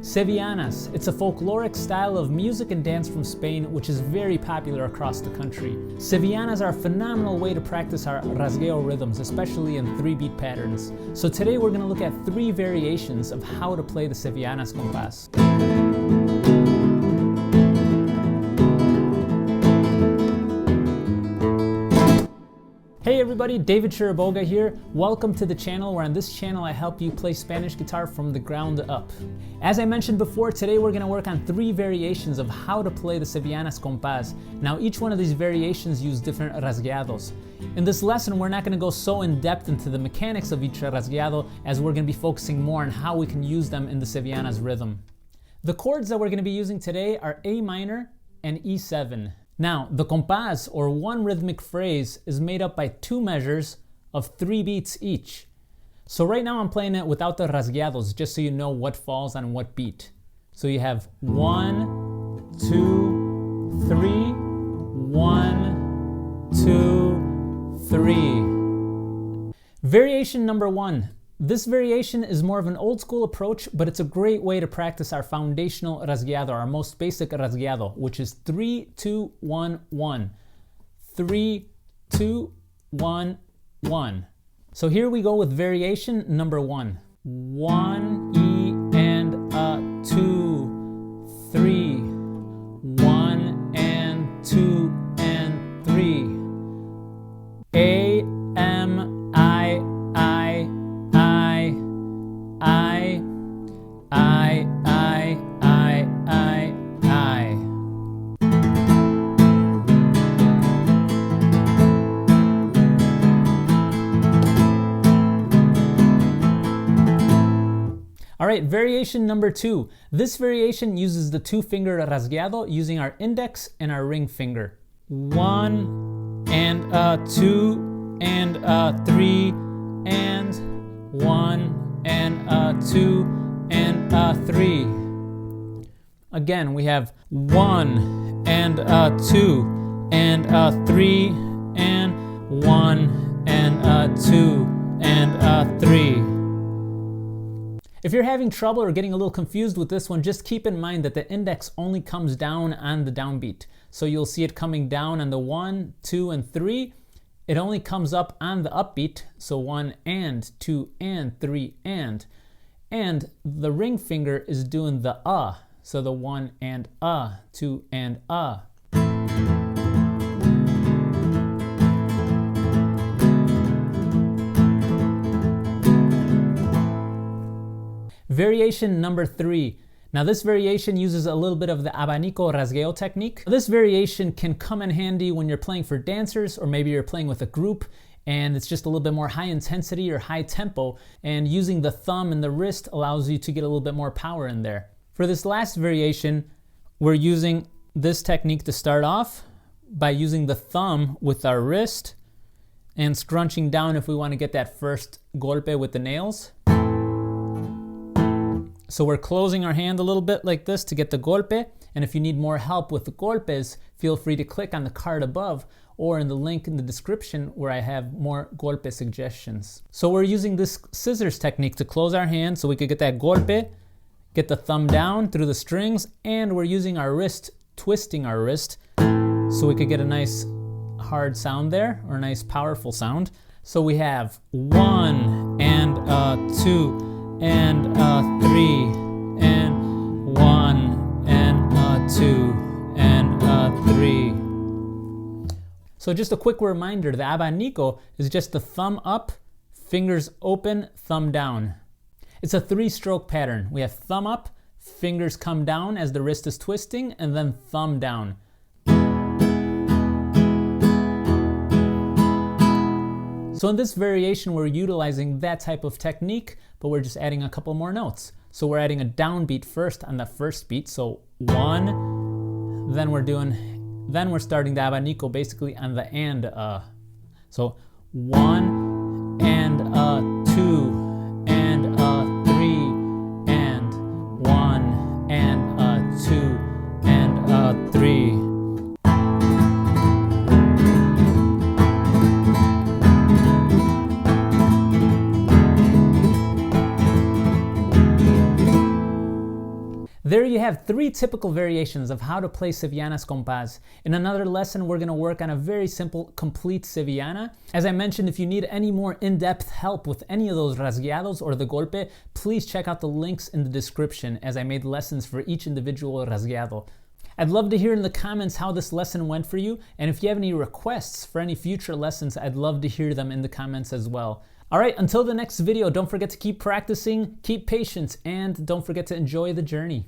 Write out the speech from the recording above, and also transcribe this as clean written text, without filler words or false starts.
Sevillanas. It's a folkloric style of music and dance from Spain which is very popular across the country. Sevillanas are a phenomenal way to practice our rasgueo rhythms, especially in 3-beat patterns. So today we're going to look at 3 variations of how to play the Sevillanas compas. Hey everybody, David Chiriboga here. Welcome to the channel where on this channel I help you play Spanish guitar from the ground up. As I mentioned before, today we're going to work on 3 variations of how to play the Sevillanas compas. Now each one of these variations use different rasgueados. In this lesson we're not going to go so in depth into the mechanics of each rasgueado as we're going to be focusing more on how we can use them in the Sevillanas rhythm. The chords that we're going to be using today are A minor and E7. Now, the compas, or one rhythmic phrase, is made up by 2 measures of 3 beats each. So right now I'm playing it without the rasgueados, just so you know what falls on what beat. So you have 1, 2, 3, 1, 2, 3. Variation number 1. This variation is more of an old school approach, but it's a great way to practice our foundational rasgueado, our most basic rasgueado, which is 3, 2, 1, 1. 3, 2, 1, 1. So here we go with variation number 1. 1, E and a 2, 3. 1 and 2 and 3. A, M, I, Alright, variation number 2. This variation uses the 2-finger rasgueado using our index and our ring finger. 1 and a 2 and a 3 and 1 and a 2 and a 3. Again, we have 1 and a 2 and a 3 and 1 and a 2 and a 3. If you're having trouble or getting a little confused with this one, just keep in mind that the index only comes down on the downbeat. So you'll see it coming down on the 1, 2, and 3. It only comes up on the upbeat, so 1 and 2 and 3 and the ring finger is doing the so the 1 and 2 and Variation number 3. Now this variation uses a little bit of the abanico rasgueo technique. This variation can come in handy when you're playing for dancers, or maybe you're playing with a group and it's just a little bit more high intensity or high tempo, and using the thumb and the wrist allows you to get a little bit more power in there. For this last variation, we're using this technique to start off by using the thumb with our wrist and scrunching down if we want to get that first golpe with the nails. So we're closing our hand a little bit like this to get the golpe, and if you need more help with the golpes, feel free to click on the card above or in the link in the description where I have more golpe suggestions. So we're using this scissors technique to close our hand so we could get that golpe, get the thumb down through the strings, and we're using our wrist, twisting our wrist, so we could get a nice hard sound there, or a nice powerful sound. So we have 1 and a 2 and a 3 and 1 and a 2 and a 3. So just a quick reminder, the abanico is just the thumb up, fingers open, thumb down. It's a 3-stroke pattern. We have thumb up, fingers come down as the wrist is twisting, and then thumb down. So in this variation we're utilizing that type of technique, but we're just adding a couple more notes. So we're adding a downbeat first on the first beat, so 1, then we're starting the abanico basically on the and. So 1 and a 2 and a 3 and 1 and a 2 and a 3. There you have 3 typical variations of how to play Sevillanas Compas. In another lesson, we're going to work on a very simple, complete Sevillana. As I mentioned, if you need any more in-depth help with any of those rasgueados or the golpe, please check out the links in the description as I made lessons for each individual rasgueado. I'd love to hear in the comments how this lesson went for you, and if you have any requests for any future lessons, I'd love to hear them in the comments as well. Alright, until the next video, don't forget to keep practicing, keep patience, and don't forget to enjoy the journey.